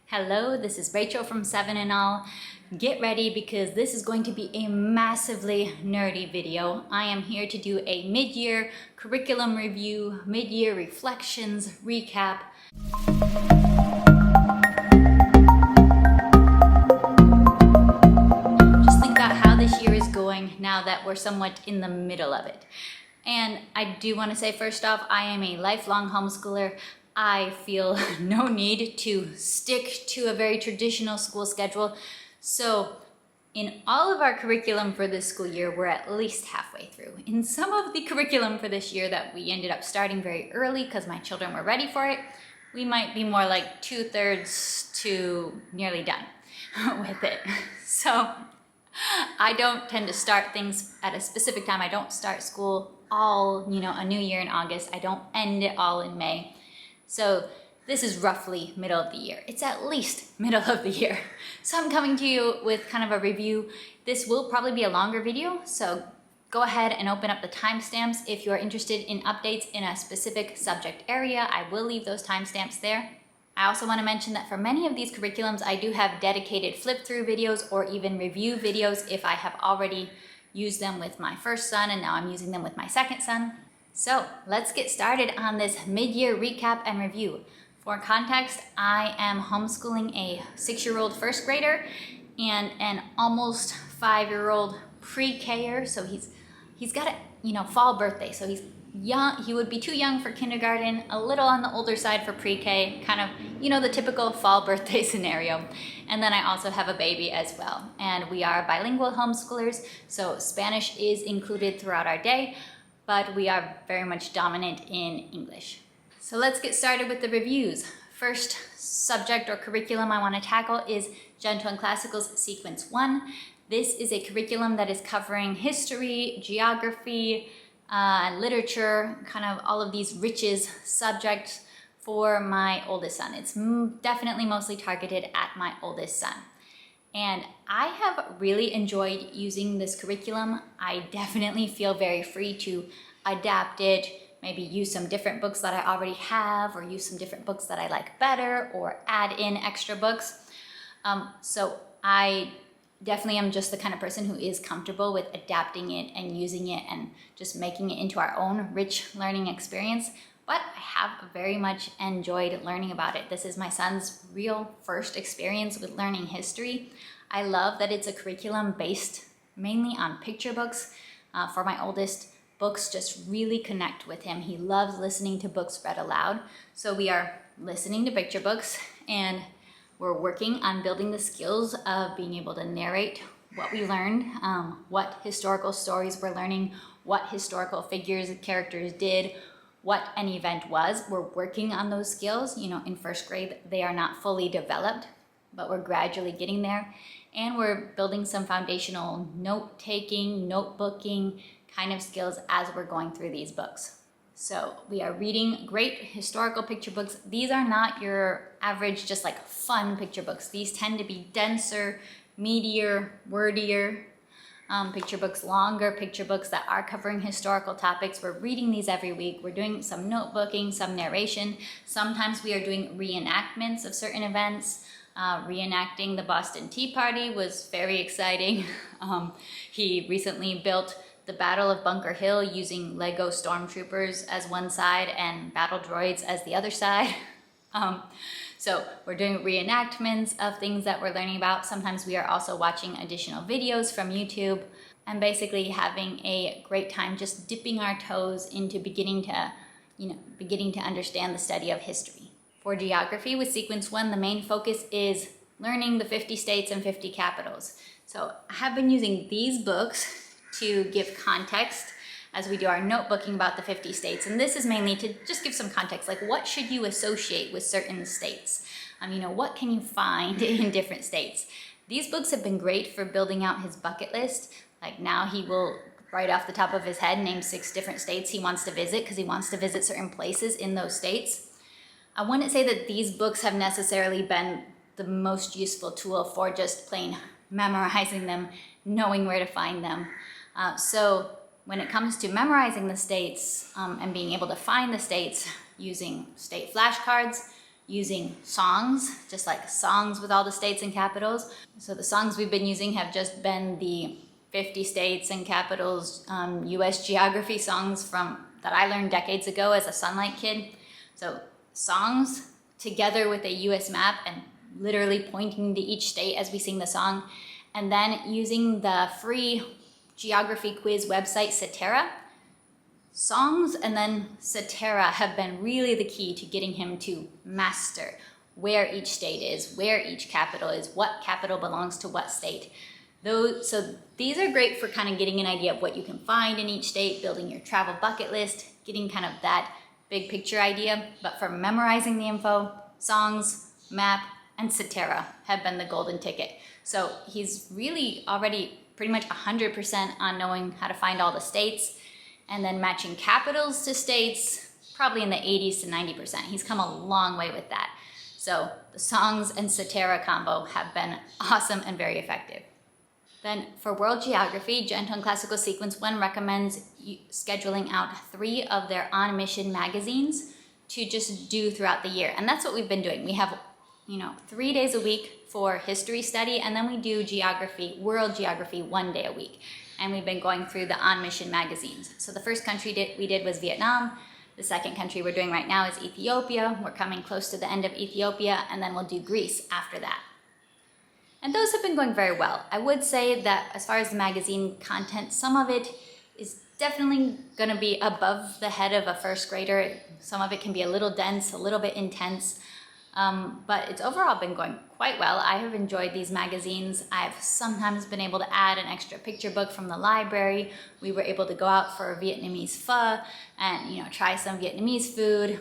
Hello, this is Rachel from 7 and All. Get ready because this is going to be a massively nerdy video. I am here to do a mid-year curriculum review, mid-year reflections, recap. Just think about how this year is going now that we're somewhat in the middle of it. And I do want to say first off, I am a lifelong homeschooler. I feel no need to stick to a very traditional school schedule. So in all of our curriculum for this school year, we're at least halfway through. In some of the curriculum for this year that we ended up starting very early because my children were ready for it, we might be more like 2/3 to nearly done with it. So I don't tend to start things at a specific time. I don't start school all, a new year in August. I don't end it all in May. So this is roughly middle of the year. It's at least middle of the year. So I'm coming to you with kind of a review. This will probably be a longer video, so go ahead and open up the timestamps if you're interested in updates in a specific subject area. I will leave those timestamps there. I also want to mention that for many of these curriculums, I do have dedicated flip-through videos or even review videos if I have already used them with my first son and now I'm using them with my second son. So let's get started on this mid-year recap and review. For context, I am homeschooling a 6-year-old first grader and an almost 5-year-old pre-K-er. So he's got a fall birthday, so he's young. He would be too young for kindergarten, a little on the older side for pre-K, kind of the typical fall birthday scenario. And then I also have a baby as well. And we are bilingual homeschoolers, so Spanish is included throughout our day, but we are very much dominant in English. So let's get started with the reviews. First subject or curriculum I want to tackle is Gentle and Classical's Sequence 1. This is a curriculum that is covering history, geography, literature, kind of all of these riches subjects for my oldest son. It's definitely mostly targeted at my oldest son. And I have really enjoyed using this curriculum. I definitely feel very free to adapt it, maybe use some different books that I already have, or use some different books that I like better, or add in extra books. So I definitely am just the kind of person who is comfortable with adapting it and using it and just making it into our own rich learning experience. But I have very much enjoyed learning about it. This is my son's real first experience with learning history. I love that it's a curriculum based mainly on picture books. For my oldest, books just really connect with him. He loves listening to books read aloud. So we are listening to picture books and we're working on building the skills of being able to narrate what we learned, what historical stories we're learning, what historical figures and characters did, what an event was. We're working on those skills. In first grade, they are not fully developed, but we're gradually getting there. And we're building some foundational note-taking, notebooking kind of skills as we're going through these books. So we are reading great historical picture books. These are not your average, just like fun picture books. These tend to be denser, meatier, wordier picture books, longer picture books that are covering historical topics. We're reading these every week. We're doing some notebooking, some narration. Sometimes we are doing reenactments of certain events. Reenacting the Boston Tea Party was very exciting. He recently built the Battle of Bunker Hill using Lego stormtroopers as one side and battle droids as the other side. So we're doing reenactments of things that we're learning about. Sometimes we are also watching additional videos from YouTube and basically having a great time just dipping our toes into beginning to understand the study of history. For geography with Sequence 1, the main focus is learning the 50 states and 50 capitals. So I have been using these books to give context as we do our notebooking about the 50 states. And this is mainly to just give some context, like what should you associate with certain states? What can you find in different states? These books have been great for building out his bucket list. Like now he will, right off the top of his head, name 6 different states he wants to visit because he wants to visit certain places in those states. I wouldn't say that these books have necessarily been the most useful tool for just plain memorizing them, knowing where to find them. So when it comes to memorizing the states and being able to find the states using state flashcards, using songs, just like songs with all the states and capitals. So the songs we've been using have just been the 50 states and capitals US geography songs that I learned decades ago as a Sunlight kid. So songs together with a US map and literally pointing to each state as we sing the song. And then using the free geography quiz website, Cetera. Songs and then Cetera have been really the key to getting him to master where each state is, where each capital is, what capital belongs to what state. So these are great for kind of getting an idea of what you can find in each state, building your travel bucket list, getting kind of that big picture idea. But for memorizing the info, songs, map, and Cetera have been the golden ticket. So he's really already pretty much 100% on knowing how to find all the states, and then matching capitals to states, probably in the 80s to 90%. He's come a long way with that. So the songs and Cetera combo have been awesome and very effective. Then for World Geography, Gentle and Classical Sequence 1 recommends scheduling out 3 of their On Mission magazines to just do throughout the year. And that's what we've been doing. We have 3 days a week for history study, and then we do geography, world geography, 1 day a week. And we've been going through the On Mission magazines. So the first country we did was Vietnam. The second country we're doing right now is Ethiopia. We're coming close to the end of Ethiopia, and then we'll do Greece after that. And those have been going very well. I would say that as far as the magazine content, some of it is definitely going to be above the head of a first grader. Some of it can be a little dense, a little bit intense. But it's overall been going quite well. I have enjoyed these magazines. I've sometimes been able to add an extra picture book from the library. We were able to go out for Vietnamese pho and try some Vietnamese food.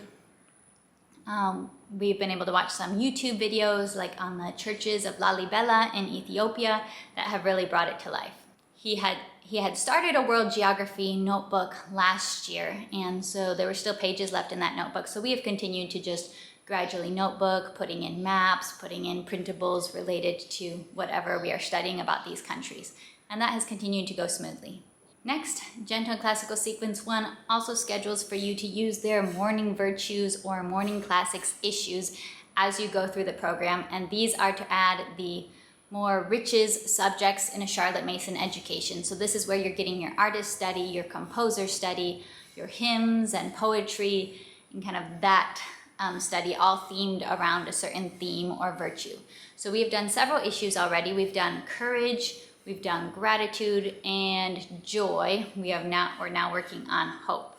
We've been able to watch some YouTube videos like on the churches of Lalibela in Ethiopia that have really brought it to life. He had started a world geography notebook last year, and so there were still pages left in that notebook. So we have continued to just gradually notebook, putting in maps, putting in printables related to whatever we are studying about these countries. And that has continued to go smoothly. Next, Gentle and Classical Sequence 1 also schedules for you to use their morning virtues or morning classics issues as you go through the program. And these are to add the more riches subjects in a Charlotte Mason education. So this is where you're getting your artist study, your composer study, your hymns and poetry, and kind of that study all themed around a certain theme or virtue. So we have done several issues already. We've done courage, we've done gratitude and joy. We're now working on hope.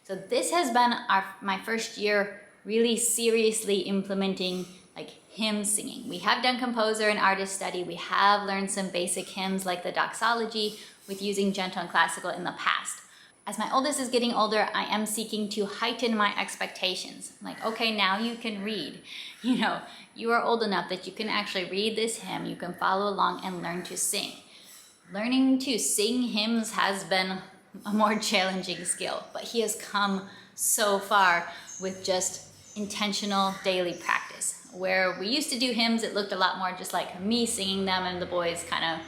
So this has been my first year really seriously implementing like hymn singing. We have done composer and artist study. We have learned some basic hymns like the doxology with using Gentle and Classical in the past. As my oldest is getting older, I am seeking to heighten my expectations. Like, okay, now you can read. You are old enough that you can actually read this hymn, you can follow along and learn to sing. Learning to sing hymns has been a more challenging skill, but he has come so far with just intentional daily practice. Where we used to do hymns, it looked a lot more just like me singing them and the boys kind of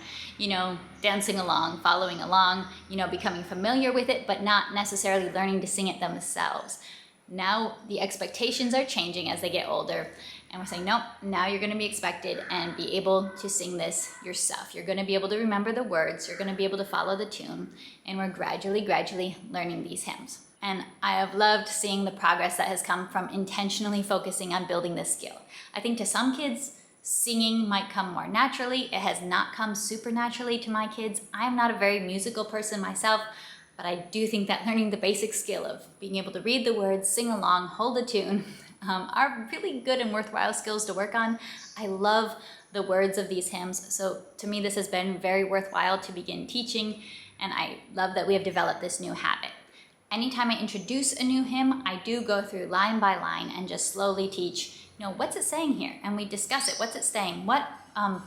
dancing along, following along, becoming familiar with it, but not necessarily learning to sing it themselves. Now the expectations are changing as they get older, and we're saying, nope, now you're going to be expected and be able to sing this yourself. You're going to be able to remember the words, you're going to be able to follow the tune, and we're gradually learning these hymns. And I have loved seeing the progress that has come from intentionally focusing on building this skill. I think to some kids, singing might come more naturally. It has not come super naturally to my kids. I'm not a very musical person myself, but I do think that learning the basic skill of being able to read the words, sing along, hold a tune, are really good and worthwhile skills to work on. I love the words of these hymns, so to me this has been very worthwhile to begin teaching, and I love that we have developed this new habit. Anytime I introduce a new hymn, I do go through line by line and just slowly teach, what's it saying here? And we discuss it. What's it saying? What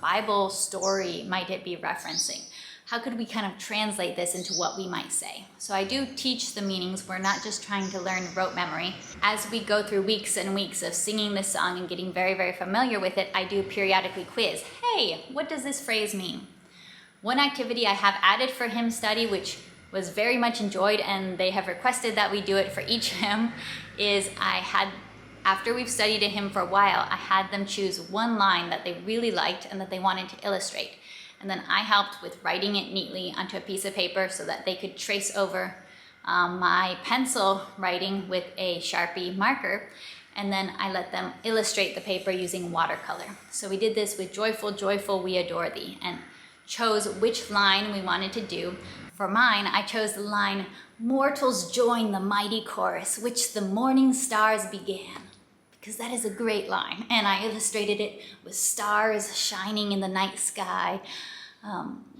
Bible story might it be referencing? How could we kind of translate this into what we might say? So I do teach the meanings. We're not just trying to learn rote memory. As we go through weeks and weeks of singing this song and getting very, very familiar with it, I do periodically quiz. Hey, what does this phrase mean? One activity I have added for hymn study, which was very much enjoyed, and they have requested that we do it for each hymn, is I had After we've studied him for a while, I had them choose one line that they really liked and that they wanted to illustrate. And then I helped with writing it neatly onto a piece of paper so that they could trace over my pencil writing with a Sharpie marker. And then I let them illustrate the paper using watercolor. So we did this with Joyful, Joyful, We Adore Thee, and chose which line we wanted to do. For mine, I chose the line, Mortals join the mighty chorus, which the morning stars began. Because that is a great line. And I illustrated it with stars shining in the night sky,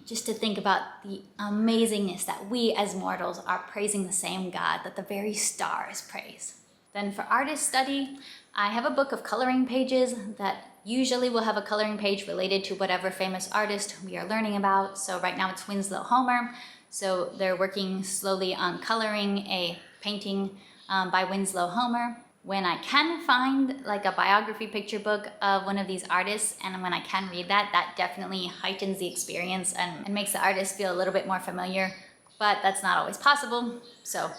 just to think about the amazingness that we as mortals are praising the same God that the very stars praise. Then for artist study, I have a book of coloring pages that usually will have a coloring page related to whatever famous artist we are learning about. So right now it's Winslow Homer. So they're working slowly on coloring a painting by Winslow Homer. When I can find like a biography picture book of one of these artists, and when I can read that, that definitely heightens the experience and makes the artist feel a little bit more familiar. But that's not always possible. So,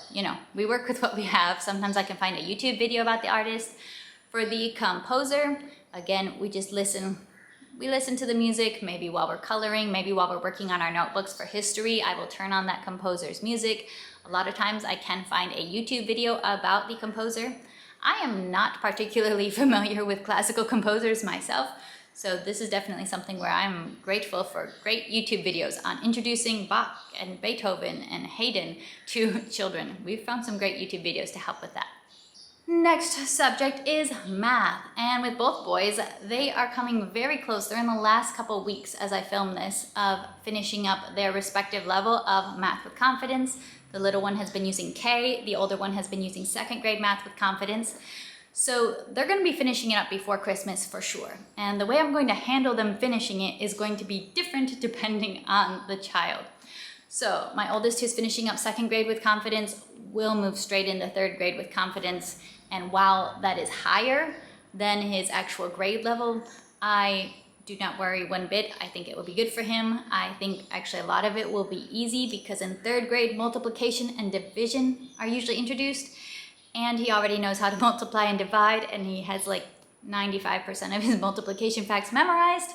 we work with what we have. Sometimes I can find a YouTube video about the artist. For the composer, again, we just listen. We listen to the music, maybe while we're coloring, maybe while we're working on our notebooks for history, I will turn on that composer's music. A lot of times I can find a YouTube video about the composer. I am not particularly familiar with classical composers myself, so this is definitely something where I'm grateful for great YouTube videos on introducing Bach and Beethoven and Haydn to children. We've found some great YouTube videos to help with that. Next subject is math, and with both boys, they are coming very close. They're in the last couple weeks as I film this of finishing up their respective level of Math with Confidence. The little one has been using K, the older one has been using second grade Math with Confidence. So they're going to be finishing it up before Christmas for sure. And the way I'm going to handle them finishing it is going to be different depending on the child. So my oldest, who's finishing up second grade with confidence, will move straight into third grade with confidence. And while that is higher than his actual grade level, I do not worry one bit. I think it will be good for him. I think actually a lot of it will be easy because in third grade, multiplication and division are usually introduced. And he already knows how to multiply and divide, and he has like 95% of his multiplication facts memorized.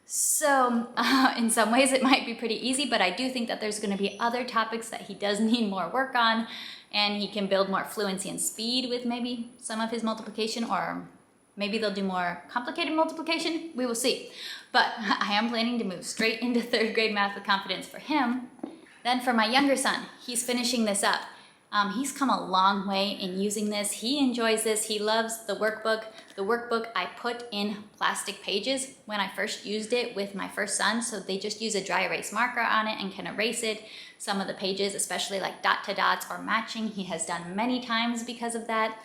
So in some ways it might be pretty easy, but I do think that there's going to be other topics that he does need more work on, and he can build more fluency and speed with maybe some of his multiplication, or maybe they'll do more complicated multiplication. We will see. But I am planning to move straight into third grade Math with Confidence for him. Then for my younger son, he's finishing this up. He's come a long way in using this. He enjoys this. He loves the workbook. The workbook I put in plastic pages when I first used it with my first son. So they just use a dry erase marker on it and can erase it. Some of the pages, especially like dot to dots or matching, he has done many times because of that.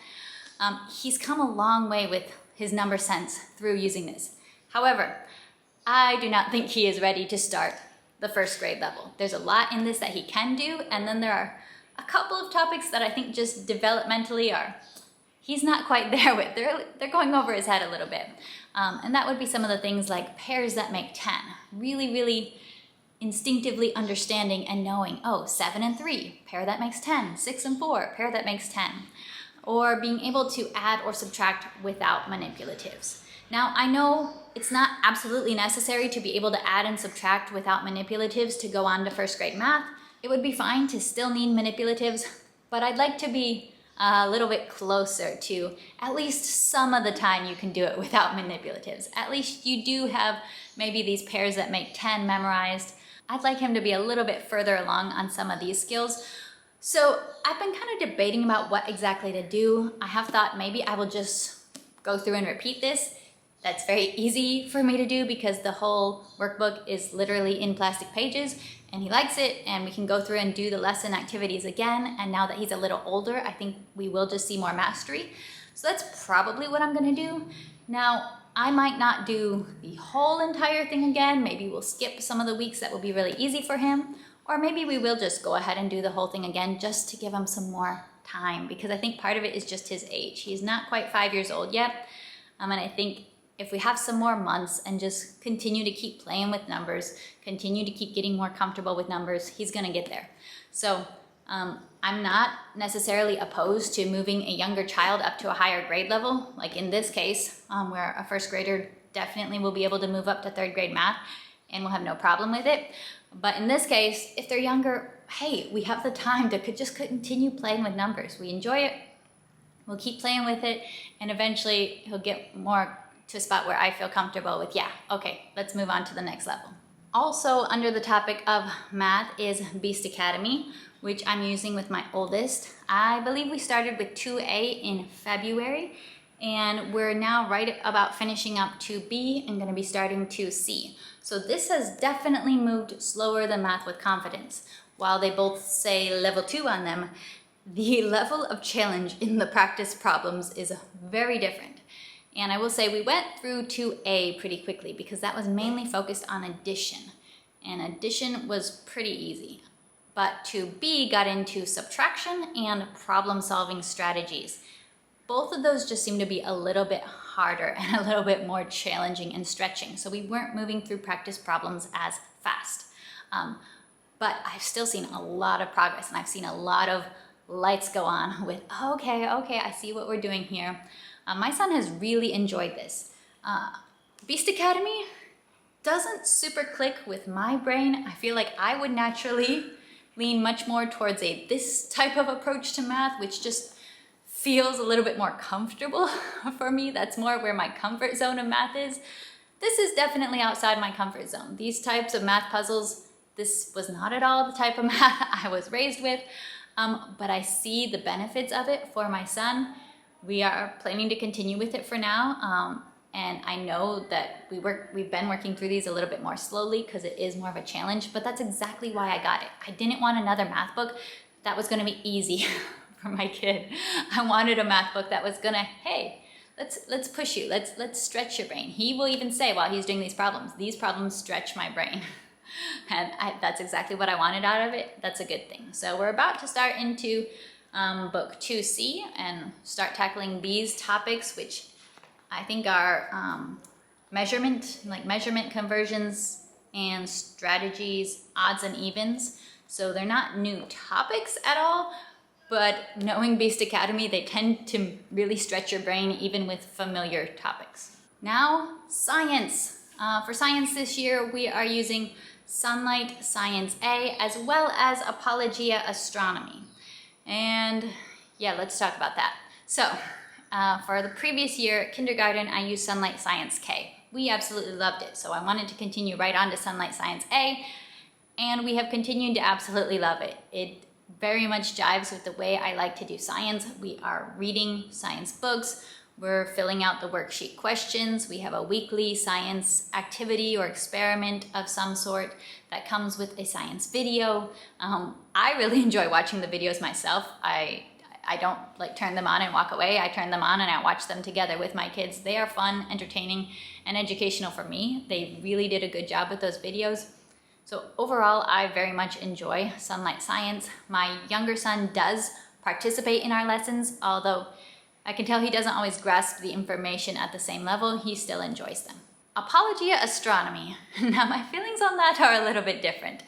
He's come a long way with his number sense through using this. However, I do not think he is ready to start the first grade level. There's a lot in this that he can do, and then there are a couple of topics that I think just developmentally he's not quite there with. They're going over his head a little bit. And that would be some of the things like pairs that make 10. Really, really instinctively understanding and knowing, 7 and 3, pair that makes 10. 6 and 4, pair that makes 10. Or being able to add or subtract without manipulatives. Now, I know it's not absolutely necessary to be able to add and subtract without manipulatives to go on to first grade math. It would be fine to still need manipulatives, but I'd like to be a little bit closer to at least some of the time you can do it without manipulatives. At least you do have maybe these pairs that make 10 memorized. I'd like him to be a little bit further along on some of these skills. So I've been kind of debating about what exactly to do. I have thought maybe I will just go through and repeat this. That's very easy for me to do because the whole workbook is literally in plastic pages and he likes it, and we can go through and do the lesson activities again. And now that he's a little older, I think we will just see more mastery. So that's probably what I'm gonna do. Now, I might not do the whole entire thing again. Maybe we'll skip some of the weeks that will be really easy for him, or maybe we will just go ahead and do the whole thing again just to give him some more time, because I think part of it is just his age. He's not quite 5 years old yet, and I think if we have some more months and just continue to keep playing with numbers, continue to keep getting more comfortable with numbers, he's gonna get there. So I'm not necessarily opposed to moving a younger child up to a higher grade level. Like in this case, where a first grader definitely will be able to move up to third grade math and will have no problem with it. But in this case, if they're younger, hey, we have the time to just continue playing with numbers. We enjoy it, we'll keep playing with it, and eventually he'll get more to a spot where I feel comfortable with, yeah, okay, let's move on to the next level. Also under the topic of math is Beast Academy, which I'm using with my oldest. I believe we started with 2A in February, and we're now right about finishing up 2B and gonna be starting 2C. So this has definitely moved slower than Math with Confidence. While they both say level 2 on them, the level of challenge in the practice problems is very different. And I will say we went through 2A pretty quickly because that was mainly focused on addition. And addition was pretty easy. But 2B got into subtraction and problem-solving strategies. Both of those just seem to be a little bit harder and a little bit more challenging and stretching. So we weren't moving through practice problems as fast. But I've still seen a lot of progress, and I've seen a lot of lights go on with, okay, I see what we're doing here. My son has really enjoyed this. Beast Academy doesn't super click with my brain. I feel like I would naturally lean much more towards this type of approach to math, which just feels a little bit more comfortable for me. That's more where my comfort zone of math is. This is definitely outside my comfort zone. These types of math puzzles, this was not at all the type of math I was raised with, but I see the benefits of it for my son. We are planning to continue with it for now, and I know that we've been working through these a little bit more slowly because it is more of a challenge, but that's exactly why I got it. I didn't want another math book that was gonna be easy for my kid. I wanted a math book that was gonna, hey, let's push you, let's stretch your brain. He will even say while he's doing these problems stretch my brain. And that's exactly what I wanted out of it. That's a good thing. So we're about to start into book 2C and start tackling these topics, which I think are measurement conversions and strategies, odds and evens. So they're not new topics at all, but knowing Beast Academy, they tend to really stretch your brain even with familiar topics. Now, science. For science this year, we are using Sunlight Science A as well as Apologia Astronomy. And yeah, let's talk about that. So for the previous year, kindergarten, I used Sunlight Science K. We absolutely loved it. So I wanted to continue right on to Sunlight Science A, and we have continued to absolutely love it. It very much jives with the way I like to do science. We are reading science books. We're filling out the worksheet questions. We have a weekly science activity or experiment of some sort that comes with a science video. I really enjoy watching the videos myself. I don't like turn them on and walk away. I turn them on and I watch them together with my kids. They are fun, entertaining, and educational for me. They really did a good job with those videos. So overall, I very much enjoy Sunlight Science. My younger son does participate in our lessons, although I can tell he doesn't always grasp the information at the same level. He still enjoys them. Apologia Astronomy. Now my feelings on that are a little bit different.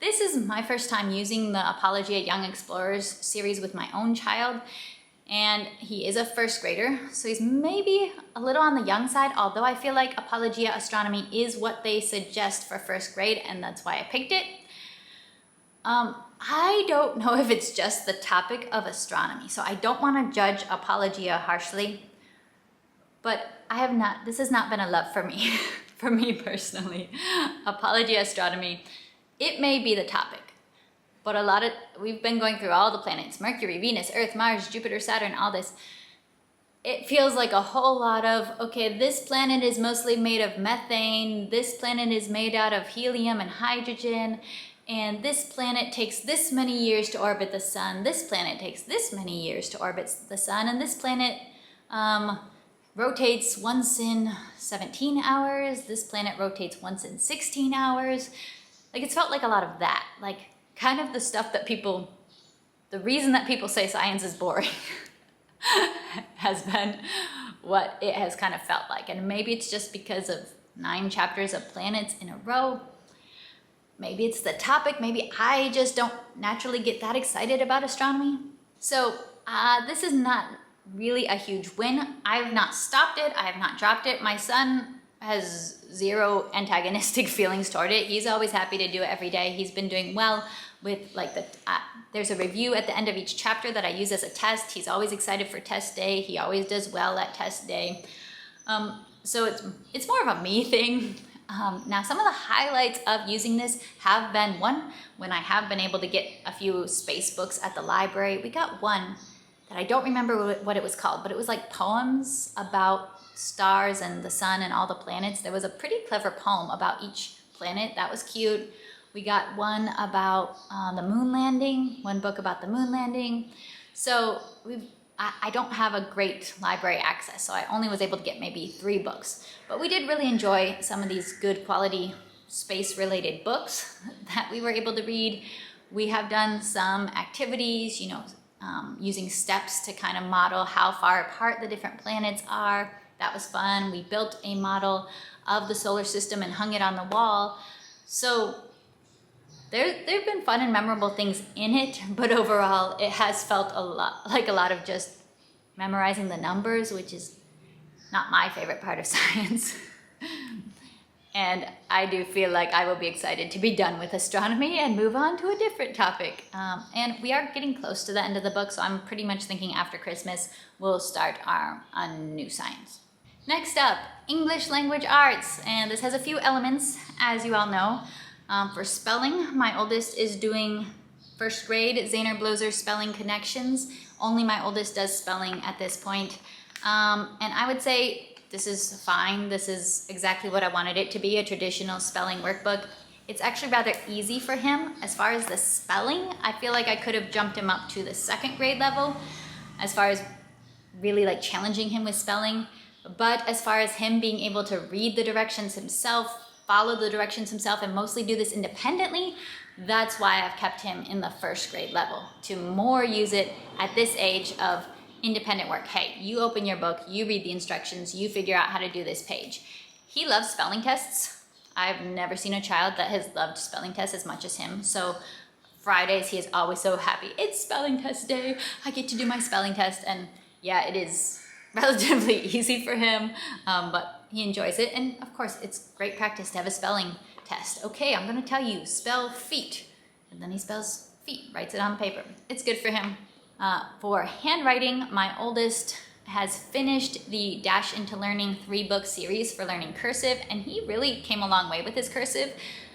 This is my first time using the Apologia Young Explorers series with my own child, and he is a first grader, so he's maybe a little on the young side, although I feel like Apologia Astronomy is what they suggest for first grade, and that's why I picked it. I don't know if it's just the topic of astronomy, so I don't want to judge Apologia harshly, but this has not been a love for me, for me personally. Apologia Astronomy, it may be the topic, but we've been going through all the planets, Mercury, Venus, Earth, Mars, Jupiter, Saturn, all this. It feels like a whole lot of, okay, this planet is mostly made of methane, this planet is made out of helium and hydrogen, and this planet takes this many years to orbit the sun, this planet takes this many years to orbit the sun, and this planet rotates once in 17 hours, this planet rotates once in 16 hours. Like, it's felt like a lot of that, like kind of the stuff that the reason that people say science is boring has been what it has kind of felt like. And maybe it's just because of 9 chapters of planets in a row. maybe it's the topic, maybe I just don't naturally get that excited about astronomy. So this is not really a huge win. I have not stopped it, I have not dropped it. My son has zero antagonistic feelings toward it. He's always happy to do it every day. He's been doing well with like there's a review at the end of each chapter that I use as a test. He's always excited for test day. He always does well at test day. So it's more of a me thing. Now some of the highlights of using this have been, one, when I have been able to get a few space books at the library. We got one that I don't remember what it was called, but it was like poems about stars and the sun and all the planets. There was a pretty clever poem about each planet. That was cute. We got one about the moon landing, one book about the moon landing. So I don't have a great library access, so I only was able to get maybe 3 books. But we did really enjoy some of these good quality space-related books that we were able to read. We have done some activities, you know, using steps to kind of model how far apart the different planets are. That was fun. We built a model of the solar system and hung it on the wall. So there've been fun and memorable things in it, but overall it has felt a lot of just memorizing the numbers, which is not my favorite part of science. And I do feel like I will be excited to be done with astronomy and move on to a different topic. And we are getting close to the end of the book, so I'm pretty much thinking after Christmas we'll start on new science. Next up, English language arts, and this has a few elements, as you all know. For spelling, my oldest is doing first grade Zahner Bloser spelling connections. Only my oldest does spelling at this point. And I would say this is fine. This is exactly what I wanted it to be, a traditional spelling workbook. It's actually rather easy for him. As far as the spelling, I feel like I could have jumped him up to the 2nd grade level as far as really like challenging him with spelling. But as far as him being able to read the directions himself, follow the directions himself, and mostly do this independently, that's why I've kept him in the 1st grade level, to more use it at this age of independent work. Hey, you open your book, you read the instructions, you figure out how to do this page. He loves spelling tests. I've never seen a child that has loved spelling tests as much as him. So Fridays, he is always so happy. It's spelling test day. I get to do my spelling test. And yeah, it is relatively easy for him, but he enjoys it. And of course, it's great practice to have a spelling test. Okay, I'm gonna tell you, spell feet. And then he spells feet, writes it on paper. It's good for him. For handwriting, my oldest has finished the Dash into Learning 3-book series for learning cursive, and he really came a long way with his cursive.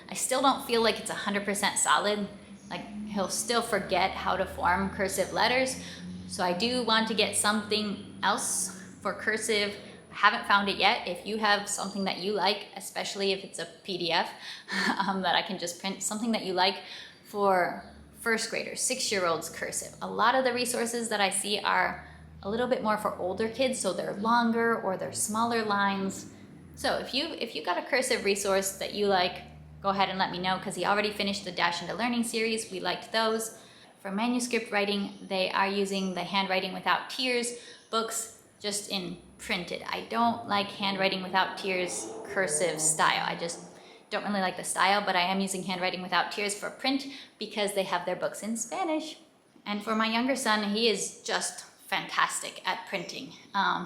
I still don't feel like it's 100% solid. Like, he'll still forget how to form cursive letters. So I do want to get something else for cursive. I haven't found it yet. If you have something that you like, especially if it's a PDF that I can just print, something that you like for 1st graders, 6-year-olds cursive. A lot of the resources that I see are a little bit more for older kids, so they're longer or they're smaller lines. So if you got a cursive resource that you like, go ahead and let me know, because he already finished the Dash into Learning series. We liked those. For manuscript writing, they are using the Handwriting Without Tears books, just in printed. I don't like Handwriting Without Tears cursive style. I just don't really like the style, but I am using Handwriting Without Tears for print because they have their books in Spanish. And for my younger son, he is just fantastic at printing.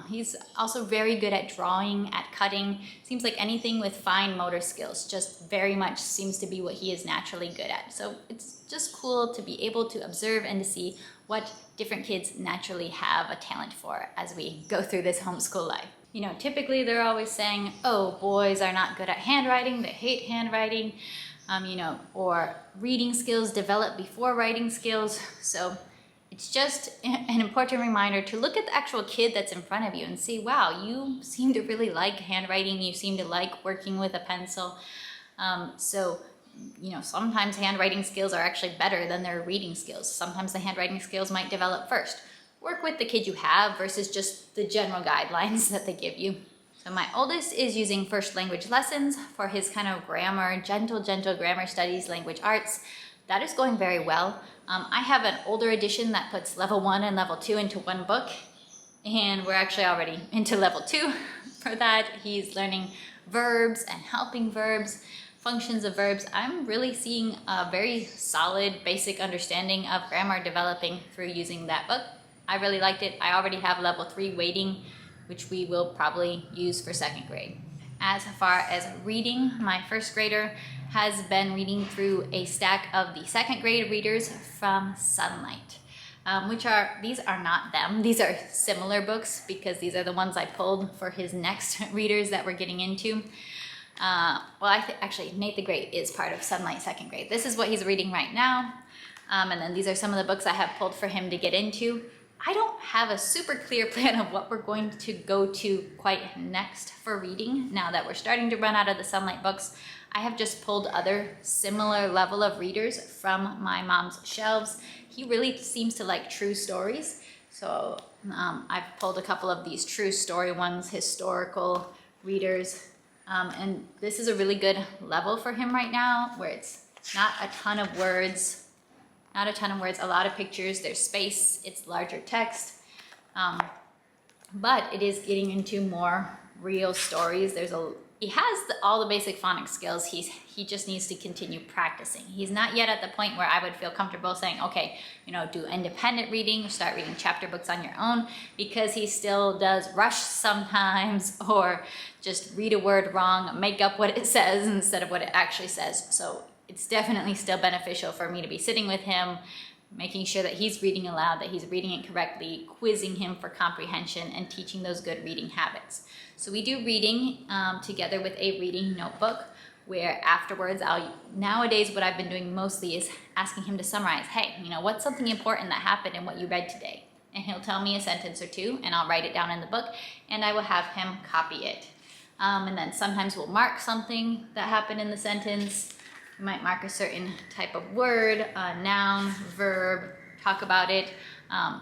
He's also very good at drawing, at cutting. Seems like anything with fine motor skills just very much seems to be what he is naturally good at. So it's just cool to be able to observe and to see what different kids naturally have a talent for as we go through this homeschool life. You know, typically they're always saying, oh, boys are not good at handwriting, they hate handwriting, you know, or reading skills develop before writing skills. So it's just an important reminder to look at the actual kid that's in front of you and see, wow, you seem to really like handwriting, you seem to like working with a pencil. So, you know, sometimes handwriting skills are actually better than their reading skills. Sometimes the handwriting skills might develop first. Work with the kid you have versus just the general guidelines that they give you. So my oldest is using First Language Lessons for his kind of grammar, gentle grammar studies, language arts. That is going very well. I have an older edition that puts level 1 and level 2 into one book, and we're actually already into level 2 for that. He's learning verbs and helping verbs. functions of verbs, I'm really seeing a very solid basic understanding of grammar developing through using that book. I really liked it. I already have level 3 weighting, which we will probably use for 2nd grade. As far as reading, my 1st grader has been reading through a stack of the 2nd grade readers from Sunlight, these are not them. These are similar books because these are the ones I pulled for his next readers that we're getting into. Actually, Nate the Great is part of Sunlight 2nd grade. This is what he's reading right now. And then these are some of the books I have pulled for him to get into. I don't have a super clear plan of what we're going to go to quite next for reading now that we're starting to run out of the Sunlight books. I have just pulled other similar level of readers from my mom's shelves. He really seems to like true stories. So I've pulled a couple of these true story ones, historical readers. And this is a really good level for him right now, where it's not a ton of words, a lot of pictures, there's space, it's larger text, but it is getting into more real stories. He has all the basic phonics skills. He just needs to continue practicing. He's not yet at the point where I would feel comfortable saying, okay, do independent reading, start reading chapter books on your own, because he still does rush sometimes, or just read a word wrong, make up what it says instead of what it actually says. So it's definitely still beneficial for me to be sitting with him, making sure that he's reading aloud, that he's reading it correctly, quizzing him for comprehension, and teaching those good reading habits. So we do reading together with a reading notebook, where afterwards nowadays what I've been doing mostly is asking him to summarize, hey, what's something important that happened in what you read today? And he'll tell me a sentence or two, and I'll write it down in the book, and I will have him copy it. And then sometimes we'll mark something that happened in the sentence. We might mark a certain type of word, a noun, verb, talk about it,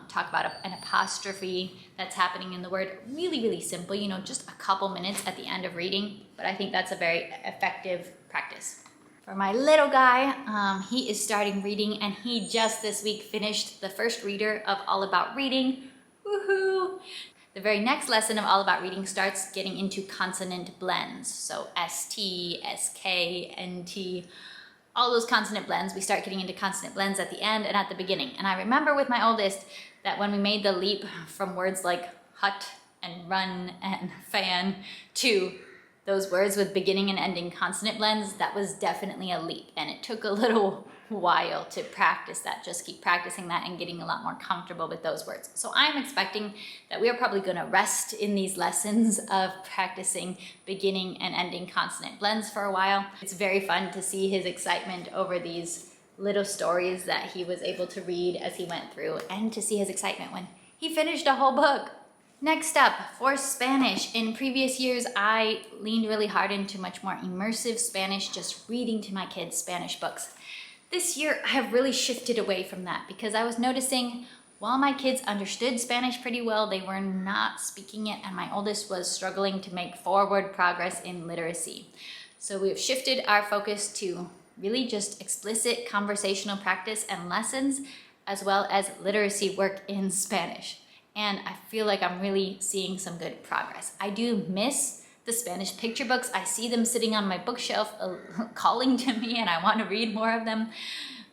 talk about an apostrophe that's happening in the word. Really, really simple, just a couple minutes at the end of reading, but I think that's a very effective practice. For my little guy, he is starting reading, and he just this week finished the 1st reader of All About Reading. Woohoo! The very next lesson of All About Reading starts getting into consonant blends. So ST, SK, NT, all those consonant blends. We start getting into consonant blends at the end and at the beginning. And I remember with my oldest that when we made the leap from words like hut and run and fan to those words with beginning and ending consonant blends, that was definitely a leap. And it took a little while to practice that, just keep practicing that and getting a lot more comfortable with those words. So I'm expecting that we are probably going to rest in these lessons of practicing beginning and ending consonant blends for a while. It's very fun to see his excitement over these little stories that he was able to read as he went through, and to see his excitement when he finished a whole book. Next up, for Spanish. In previous years, I leaned really hard into much more immersive Spanish, just reading to my kids Spanish books. This year, I have really shifted away from that, because I was noticing while my kids understood Spanish pretty well, they were not speaking it, and my oldest was struggling to make forward progress in literacy. So we've shifted our focus to really just explicit conversational practice and lessons, as well as literacy work in Spanish. And I feel like I'm really seeing some good progress. I do miss the Spanish picture books. I see them sitting on my bookshelf calling to me, and I want to read more of them.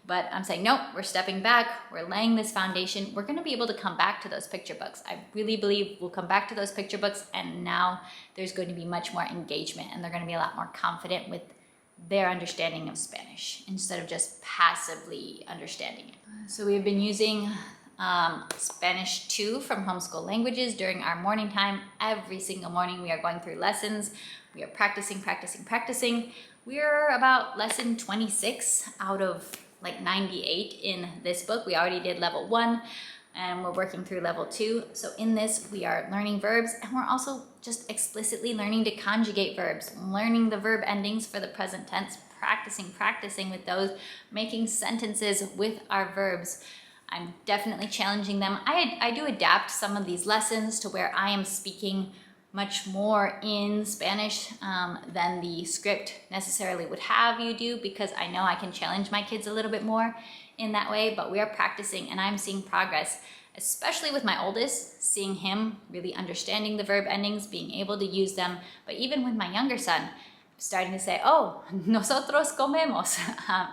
But I'm saying, nope, we're stepping back. We're laying this foundation. We're going to be able to come back to those picture books. I really believe we'll come back to those picture books, and now there's going to be much more engagement, and they're going to be a lot more confident with their understanding of Spanish instead of just passively understanding it. So we've been using Spanish 2 from Homeschool Languages during our morning time. Every single morning we are going through lessons. We are practicing. We are about lesson 26 out of like 98 in this book. We already did level 1 and we're working through level 2. So in this we are learning verbs, and we're also just explicitly learning to conjugate verbs, learning the verb endings for the present tense, practicing with those, making sentences with our verbs. I'm definitely challenging them. I do adapt some of these lessons to where I am speaking much more in Spanish than the script necessarily would have you do, because I know I can challenge my kids a little bit more in that way. But we are practicing, and I'm seeing progress, especially with my oldest, seeing him really understanding the verb endings, being able to use them. But even with my younger son, starting to say, oh, nosotros comemos,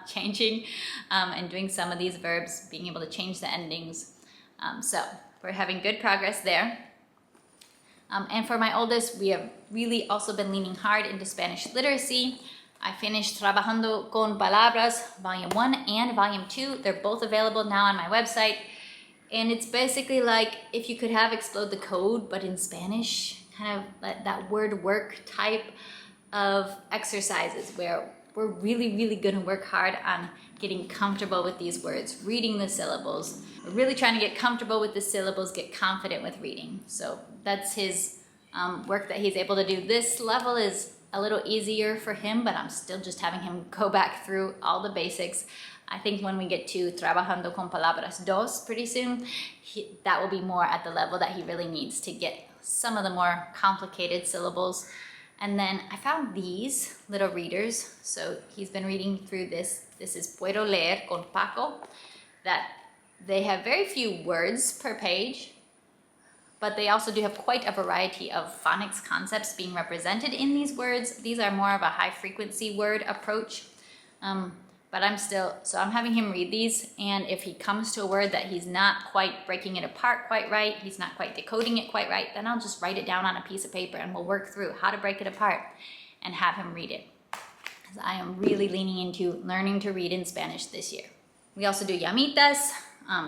changing and doing some of these verbs, being able to change the endings. So we're having good progress there. And for my oldest, we have really also been leaning hard into Spanish literacy. I finished Trabajando con Palabras, Volume 1 and Volume 2. They're both available now on my website. And it's basically like if you could have Explode the Code, but in Spanish, kind of that word work type of exercises where we're really gonna work hard on getting comfortable with these words, reading the syllables. We're really trying to get comfortable with the syllables, get confident with reading. So that's his work that he's able to do. This level is a little easier for him, but I'm still just having him go back through all the basics. I think when we get to Trabajando con Palabras 2 pretty soon, that will be more at the level that he really needs to get some of the more complicated syllables. And then I found these little readers. So he's been reading through this. This is Puedo Leer con Paco. That they have very few words per page, but they also do have quite a variety of phonics concepts being represented in these words. These are more of a high frequency word approach. But I'm having him read these, and if he comes to a word that he's not quite breaking it apart quite right, he's not quite decoding it quite right, then I'll just write it down on a piece of paper and we'll work through how to break it apart and have him read it. Because I am really leaning into learning to read in Spanish this year. We also do llamitas.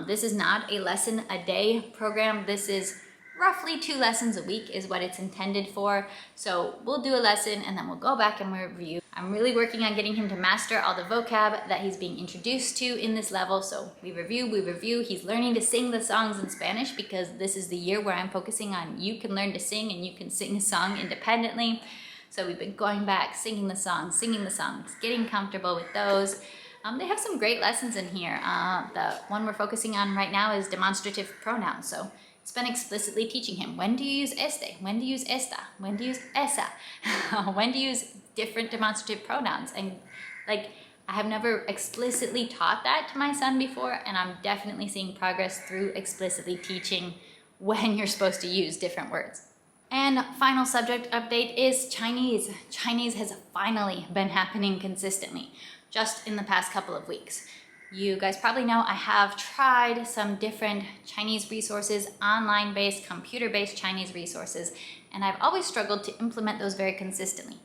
This is not a lesson a day program. This is roughly 2 lessons a week is what it's intended for. So we'll do a lesson and then we'll go back and review. I'm really working on getting him to master all the vocab that he's being introduced to in this level. So we review. He's learning to sing the songs in Spanish because this is the year where I'm focusing on you can learn to sing and you can sing a song independently. So we've been going back, singing the songs, getting comfortable with those. They have some great lessons in here. The one we're focusing on right now is demonstrative pronouns. So it's been explicitly teaching him when do you use este, when do you use esta, when do you use esa, when do you use different demonstrative pronouns. And like I have never explicitly taught that to my son before, and I'm definitely seeing progress through explicitly teaching when you're supposed to use different words. And final subject update is Chinese. Chinese has finally been happening consistently just in the past couple of weeks. You guys probably know I have tried some different Chinese resources, online-based, computer-based Chinese resources, and I've always struggled to implement those very consistently.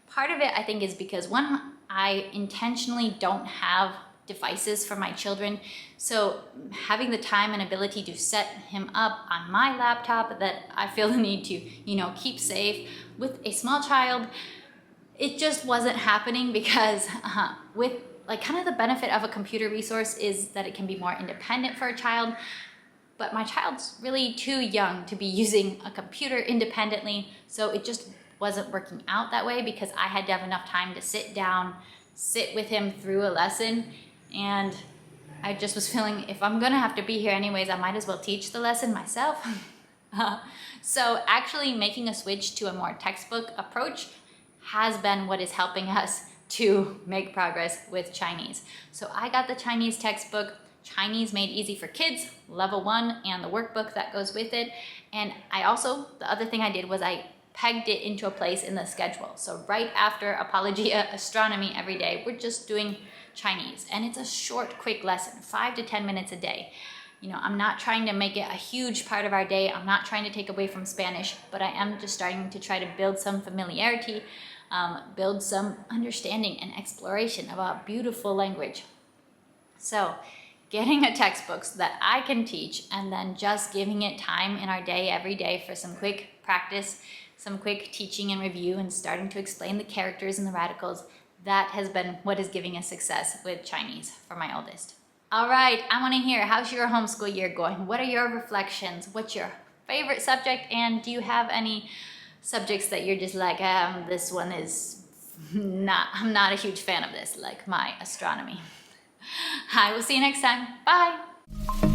Part of it, I think, is because one, I intentionally don't have devices for my children, so having the time and ability to set him up on my laptop that I feel the need to, keep safe with a small child, it just wasn't happening because with kind of the benefit of a computer resource is that it can be more independent for a child, but my child's really too young to be using a computer independently, so it just wasn't working out that way because I had to have enough time to sit down, sit with him through a lesson, and I just was feeling if I'm gonna have to be here anyways, I might as well teach the lesson myself. So actually making a switch to a more textbook approach has been what is helping us to make progress with Chinese. So I got the Chinese textbook, Chinese Made Easy for Kids, level 1, and the workbook that goes with it. And the other thing I did was I pegged it into a place in the schedule. So right after Apologia Astronomy every day, we're just doing Chinese. And it's a short, quick lesson, 5 to 10 minutes a day. I'm not trying to make it a huge part of our day. I'm not trying to take away from Spanish, but I am just starting to try to build some familiarity, build some understanding and exploration about beautiful language. So getting a textbook so that I can teach and then just giving it time in our day every day for some quick practice, some quick teaching and review, and starting to explain the characters and the radicals, that has been what is giving us success with Chinese for my oldest. All right, I want to hear, how's your homeschool year going? What are your reflections? What's your favorite subject? And do you have any subjects that you're just like, this one is I'm not a huge fan of this, like my astronomy. I will see you next time. Bye.